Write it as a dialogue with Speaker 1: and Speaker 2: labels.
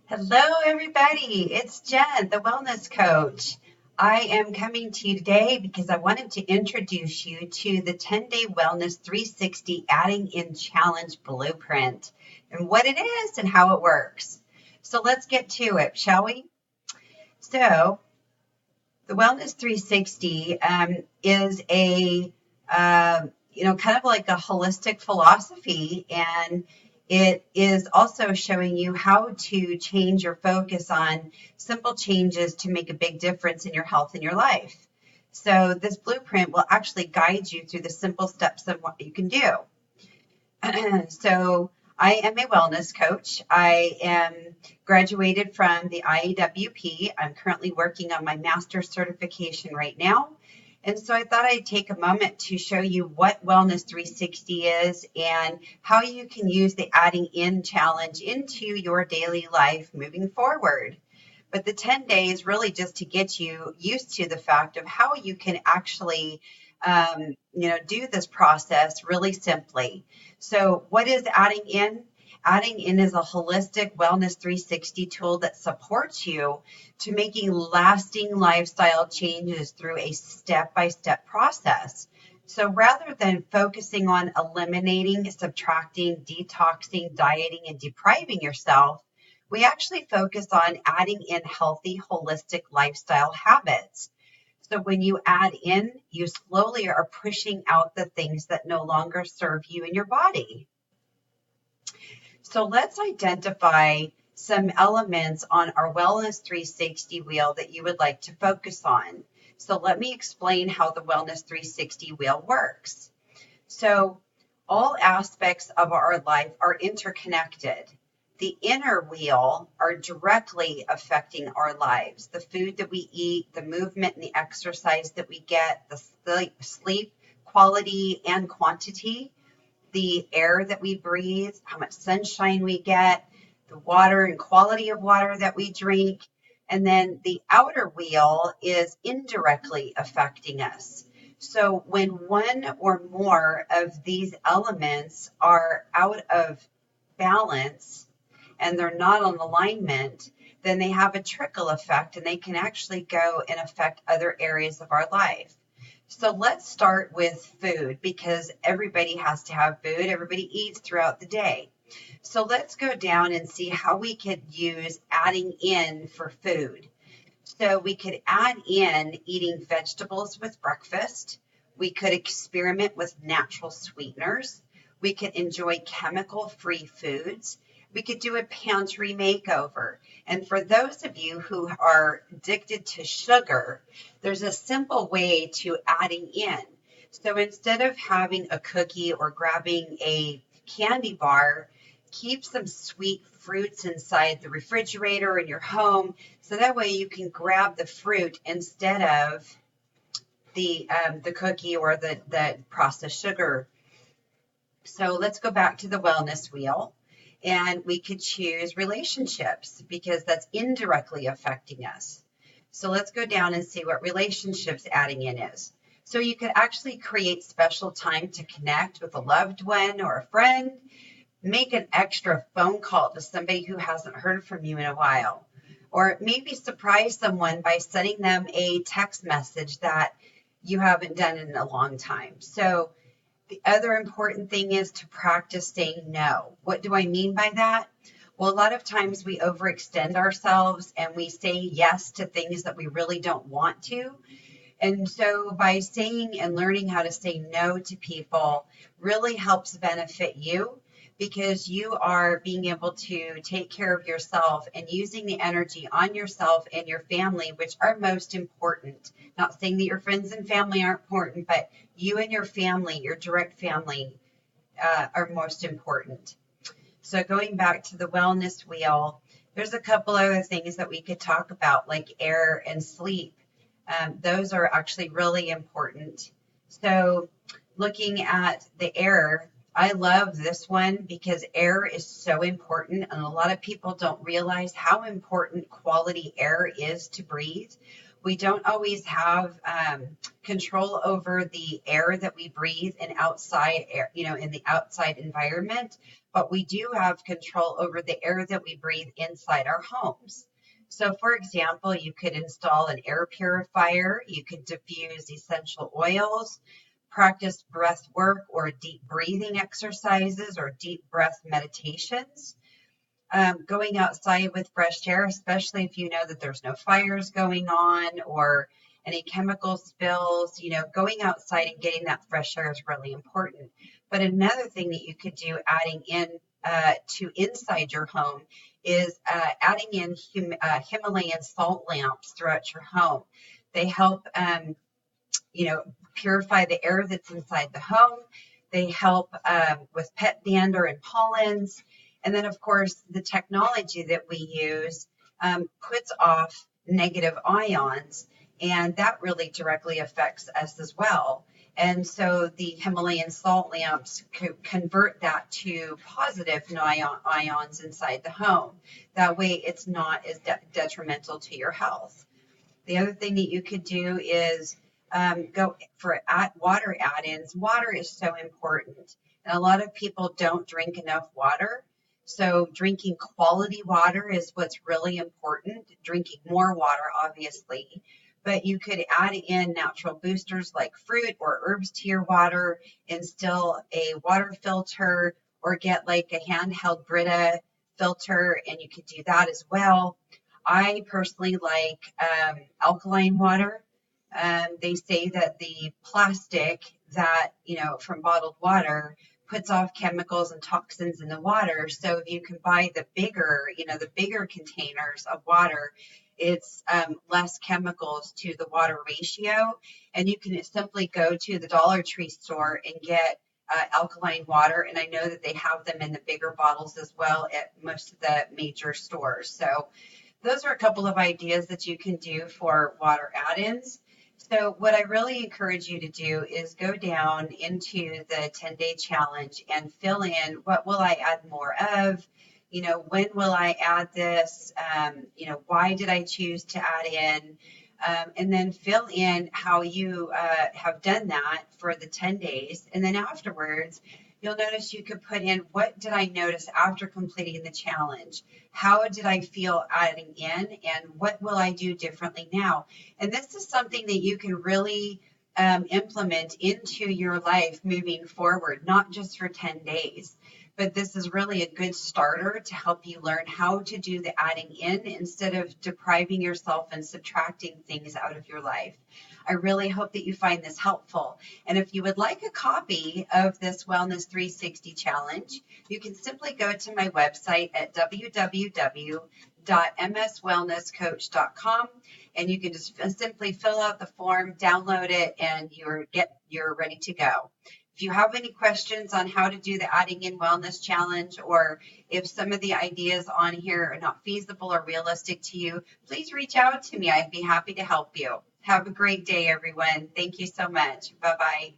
Speaker 1: Hello, everybody. It's Jen, the wellness coach. I am coming to you today because I wanted to introduce you to the 10-day Wellness 360 Adding in Challenge Blueprint and what it is and how it works. So let's get to it, shall we? So the Wellness 360 is kind of like a holistic philosophy, and it is also showing you how to change your focus on simple changes to make a big difference in your health and your life. So this blueprint will actually guide you through the simple steps of what you can do. So I am a wellness coach. I am graduated from the IAWP. I'm currently working on my master's certification right now. And so I thought I'd take a moment to show you what Wellness 360 is and how you can use the adding in challenge into your daily life moving forward. But the 10 days really just to get you used to the fact of how you can actually do this process really simply. So what is adding in? Adding in is a holistic wellness 360 tool that supports you to making lasting lifestyle changes through a step-by-step process. So rather than focusing on eliminating, subtracting, detoxing, dieting, and depriving yourself, we actually focus on adding in healthy, holistic lifestyle habits. So when you add in, you slowly are pushing out the things that no longer serve you in your body. So let's identify some elements on our Wellness 360 wheel that you would like to focus on. So let me explain how the Wellness 360 wheel works. So all aspects of our life are interconnected. The inner wheel are directly affecting our lives. The food that we eat, the movement and the exercise that we get, the sleep quality and quantity, the air that we breathe, how much sunshine we get, the water and quality of water that we drink. And then the outer wheel is indirectly affecting us. So when one or more of these elements are out of balance and they're not on alignment, then they have a trickle effect and they can actually go and affect other areas of our life. So let's start with food because everybody has to have food. Everybody eats throughout the day. So let's go down and see how we could use adding in for food. So we could add in eating vegetables with breakfast. We could experiment with natural sweeteners. We could enjoy chemical-free foods. We could do a pantry makeover. And for those of you who are addicted to sugar, there's a simple way to adding in. So instead of having a cookie or grabbing a candy bar, keep some sweet fruits inside the refrigerator in your home. So that way you can grab the fruit instead of the cookie or the processed sugar. So let's go back to the wellness wheel. And we could choose relationships because that's indirectly affecting us. So let's go down and see what relationships adding in is. So you could actually create special time to connect with a loved one or a friend. Make an extra phone call to somebody who hasn't heard from you in a while. Or maybe surprise someone by sending them a text message that you haven't done in a long time. So the other important thing is to practice saying no. What do I mean by that? Well, a lot of times we overextend ourselves and we say yes to things that we really don't want to. And so by saying and learning how to say no to people really helps benefit you because you are being able to take care of yourself and using the energy on yourself and your family, which are most important. Not saying that your friends and family aren't important, but you and your family, your direct family, are most important. So going back to the wellness wheel, there's a couple other things that we could talk about, like air and sleep. Those are actually really important. So looking at the air, I love this one because air is so important and a lot of people don't realize how important quality air is to breathe. We don't always have control over the air that we breathe in outside air, in the outside environment, but we do have control over the air that we breathe inside our homes. So, for example, you could install an air purifier, you could diffuse essential oils, practice breath work or deep breathing exercises or deep breath meditations. Going outside with fresh air, especially if you know that there's no fires going on or any chemical spills, going outside and getting that fresh air is really important. But another thing that you could do adding in to inside your home is adding in Himalayan salt lamps throughout your home. They help, purify the air that's inside the home. They help with pet dander and pollens. And then, of course, the technology that we use puts off negative ions, and that really directly affects us as well. And so the Himalayan salt lamps convert that to positive ions inside the home. That way it's not as detrimental to your health. The other thing that you could do is go for water add-ins. Water is so important, and a lot of people don't drink enough water. So drinking quality water is what's really important. Drinking more water, obviously, but you could add in natural boosters like fruit or herbs to your water, instill a water filter, or get like a handheld Brita filter, and you could do that as well. I personally like alkaline water. They say that the plastic that, from bottled water puts off chemicals and toxins in the water. So if you can buy the bigger containers of water, it's less chemicals to the water ratio. And you can simply go to the Dollar Tree store and get alkaline water. And I know that they have them in the bigger bottles as well at most of the major stores. So those are a couple of ideas that you can do for water add-ins. So what I really encourage you to do is go down into the 10-day challenge and fill in, what will I add more of? When will I add this? Why did I choose to add in? And then fill in how you have done that for the 10 days. And then afterwards, you'll notice you could put in, what did I notice after completing the challenge? How did I feel adding in? And what will I do differently now? And this is something that you can really implement into your life moving forward, not just for 10 days. But this is really a good starter to help you learn how to do the adding in instead of depriving yourself and subtracting things out of your life. I really hope that you find this helpful. And if you would like a copy of this Wellness 360 challenge, you can simply go to my website at www.mswellnesscoach.com, and you can just simply fill out the form, download it, and you're ready to go. If you have any questions on how to do the Adding in Wellness Challenge, or if some of the ideas on here are not feasible or realistic to you, please reach out to me. I'd be happy to help you. Have a great day, everyone. Thank you so much. Bye-bye.